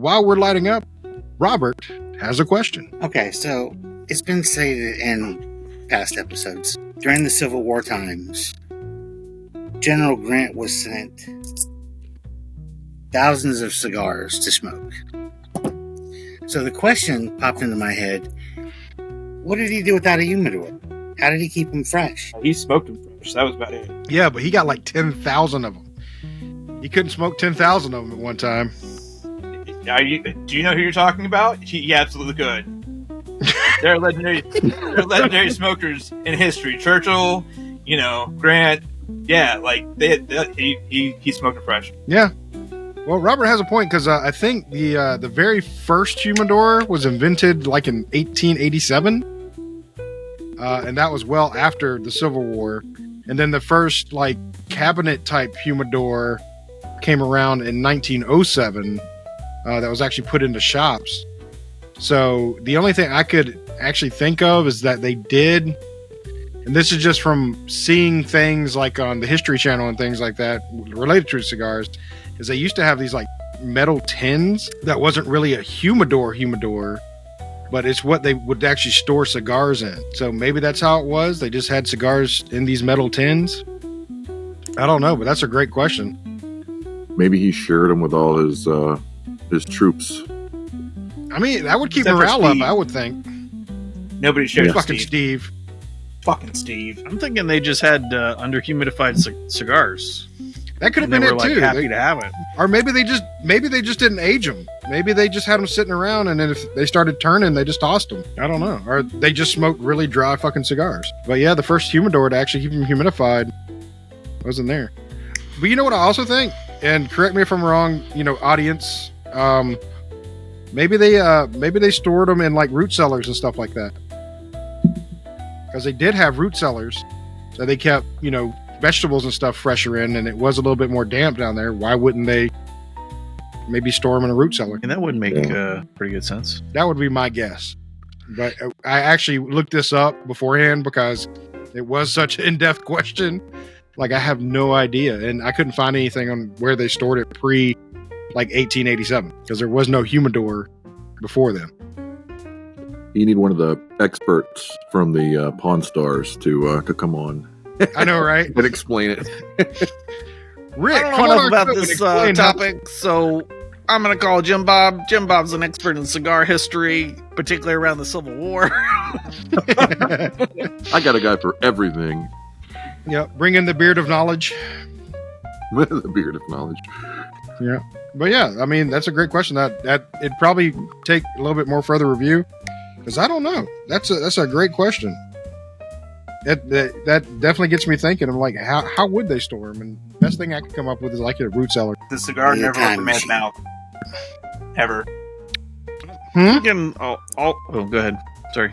while we're lighting up, Robert has a question. Okay, so it's been stated in past episodes, during the Civil War times, General Grant was sent thousands of cigars to smoke. So the question popped into my head, what did he do without a humidor? How did he keep them fresh? He smoked them fresh. That was about it. Yeah, but he got like 10,000 of them. He couldn't smoke 10,000 of them at one time. Do you know who you're talking about? He absolutely could. There are legendary smokers in history. Churchill, Grant. Yeah, like he smoked it fresh. Yeah. Well, Robert has a point because I think the very first humidor was invented like in 1887, and that was well after the Civil War. And then the first like cabinet type humidor came around in 1907. That was actually put into shops. So the only thing I could actually think of is that they did, and this is just from seeing things like on the History Channel and things like that related to cigars, is they used to have these like metal tins that wasn't really a humidor, but it's what they would actually store cigars in. So maybe that's how it was. They just had cigars in these metal tins. I don't know, but that's a great question. Maybe he shared them with all his troops. I mean, that would keep Except morale for up, Steve. I would think. Nobody shared Fucking Steve. Fucking Steve. I'm thinking they just had underhumidified cigars. That could have And been they were it too. happy to have it. Or maybe they just didn't age them. Maybe they just had them sitting around, and then if they started turning, they just tossed them. I don't know. Or they just smoked really dry fucking cigars. But yeah, the first humidor to actually keep them humidified wasn't there. But you know what I also think? And correct me if I'm wrong, audience. Maybe they stored them in like root cellars and stuff like that. Because they did have root cellars, so they kept vegetables and stuff fresher in, and it was a little bit more damp down there. Why wouldn't they maybe store them in a root cellar? And that would make pretty good sense. That would be my guess. But I actually looked this up beforehand because it was such an in-depth question. Like, I have no idea, and I couldn't find anything on where they stored it pre like 1887 because there was no humidor before then. You need one of the experts from the Pawn Stars to come on. I know, right? And explain it. Rick, I don't know enough about this topic, so I'm going to call Jim Bob. Jim Bob's an expert in cigar history, particularly around the Civil War. I got a guy for everything. Yeah, bring in the beard of knowledge. The beard of knowledge. Yeah, but yeah, I mean that's a great question. That it'd probably take a little bit more further review because I don't know. That's a great question. That definitely gets me thinking. I'm like, how would they store them? And best thing I could come up with is like a root cellar. The cigar never left the man's machine. mouth. Ever. Go ahead. Sorry.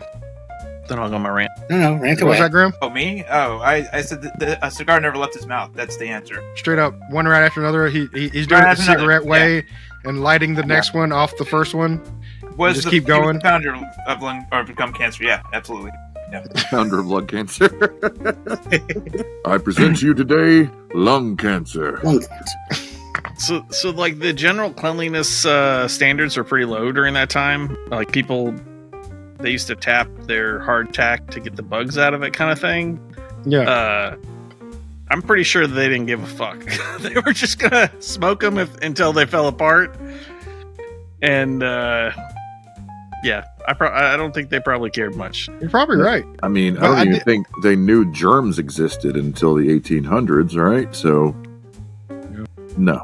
Then I'll go on my rant. No, rant away. What's that, Grim? Oh, me? Oh, I said that a cigar never left his mouth. That's the answer. Straight up, one right after another. He's doing it the cigarette way and lighting the next one off the first one. Was just the, keep going. He was the founder of lung or become cancer? Yeah, absolutely. Yeah. Founder of lung cancer. I present to you today lung cancer. Lung cancer. So like the general cleanliness standards are pretty low during that time. Like people, they used to tap their hardtack to get the bugs out of it, kind of thing. Yeah. I'm pretty sure that they didn't give a fuck. They were just gonna smoke them until they fell apart. And yeah, I don't think they probably cared much. You're probably right. I mean, I don't even think they knew germs existed until the 1800s, right? So, no.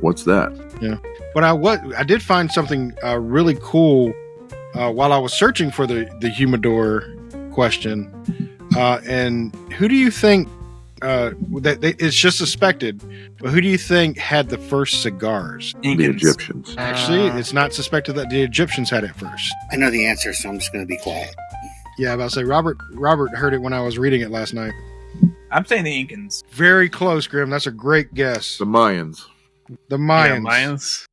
What's that? Yeah. But I did find something really cool while I was searching for the humidor question. And who do you think it's just suspected, but who do you think had the first cigars? The Egyptians. Actually, it's not suspected that the Egyptians had it first. I know the answer, so I'm just going to be quiet. Yeah, I'm about to say Robert heard it when I was reading it last night. I'm saying the Incans. Very close, Grim. That's a great guess. The Mayans. The Mayans. Yeah, Mayans.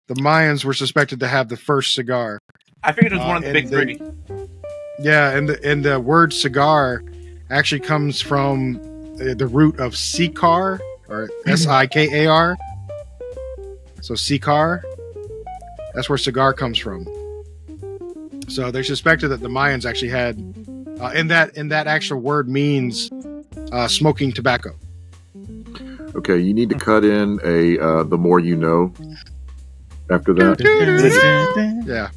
The Mayans were suspected to have the first cigar. I figured it was one of the big three. Yeah, and the word cigar actually comes from the root of Cigar, or Sikar. So Cigar, That's where cigar comes from. So they suspected that the Mayans actually had, and that actual word means smoking tobacco. Okay, you need to cut in a the more you know after that. Yeah.